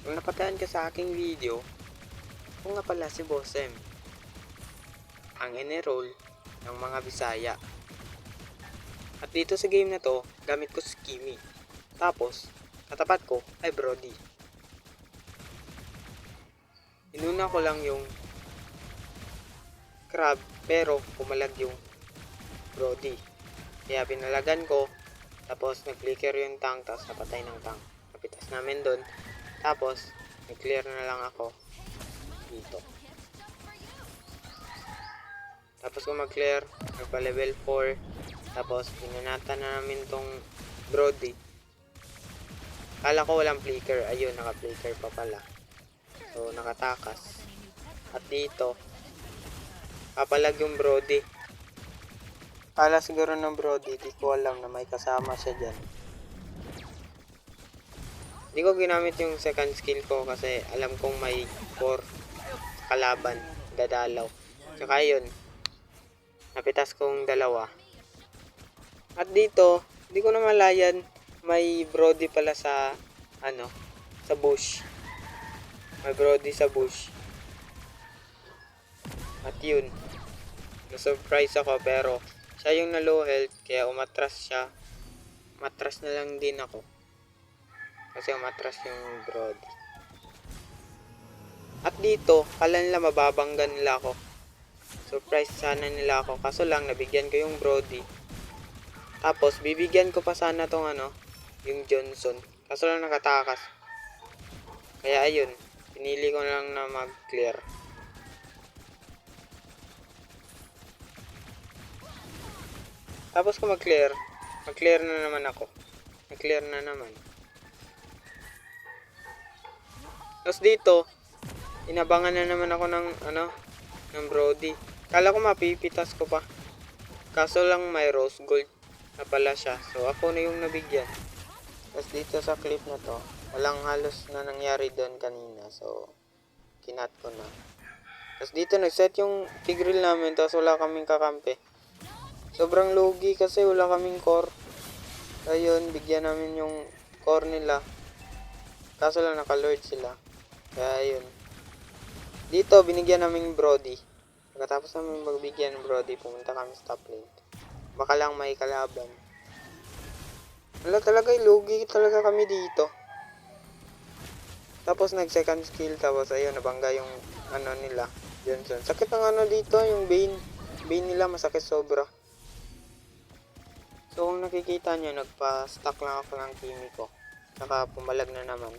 Kung napataan ka sa aking video, ako nga pala si Bossem, ang enroll ng mga Bisaya. At dito sa game na to, gamit ko si Kimi. Tapos, katapat ko ay Brody. Inuna ko lang yung crab pero pumalag yung Brody. Kaya pinalagan ko, tapos nag-flicker yung tank, tapos napatay ng tank. Napitas namin doon. Tapos, nag-clear na lang ako dito. Tapos kung mag-clear, nagpa-level 4. Tapos, pinanata na namin tong Brody. Kala ko walang flicker. Ayun, naka-flicker pa pala. So, nakatakas. At dito, kapalag yung Brody. Kala siguro ng Brody, di ko alam na may kasama siya dyan. Hindi ko ginamit yung second skill ko kasi alam kong may core kalaban, dadalaw. Tsaka yun, napitas kong dalawa. At dito, hindi ko na malayan, may Brody pala sa, sa bush. May Brody sa bush. At yun, na-surprise ako pero siya yung na-low health kaya umatras siya. Matras na lang din ako. Kasi umatras yung Brody. At dito, kala nila mababanggan nila ako. Surprise sana nila ako. Kaso lang, nabigyan ko yung Brody. Tapos, bibigyan ko pa sana tong yung Johnson. Kaso lang nakatakas. Kaya ayun, pinili ko lang na mag-clear. Tapos kung mag-clear na naman ako. Nag-clear na naman. Tapos dito, inabangan na naman ako ng ng Brody. Kala ko mapipitas ko pa. Kaso lang may rose gold na pala siya. So ako na yung nabigyan. Tapos dito sa clip na to, walang halos na nangyari doon kanina. So kinat ko na. Tapos dito nag-set yung Tigreal namin. Tapos wala kaming kakampi. Sobrang lugi kasi wala kaming core. Ayun, bigyan namin yung core nila. Kaso lang naka-lord sila. Kaya ayun. Dito, binigyan namin Brody. Pagkatapos namin magbigyan ng Brody, pumunta kami sa top lane. Baka lang may kalaban. Wala talaga, lugi talaga kami dito. Tapos nag second skill, tapos ayun, nabangga yung nila. Johnson. Sakit ng dito, yung Bane. Bane nila masakit sobra. So kung nakikita nyo, nagpa-stack lang ako ng Kimi ko. Saka pumalag na naman.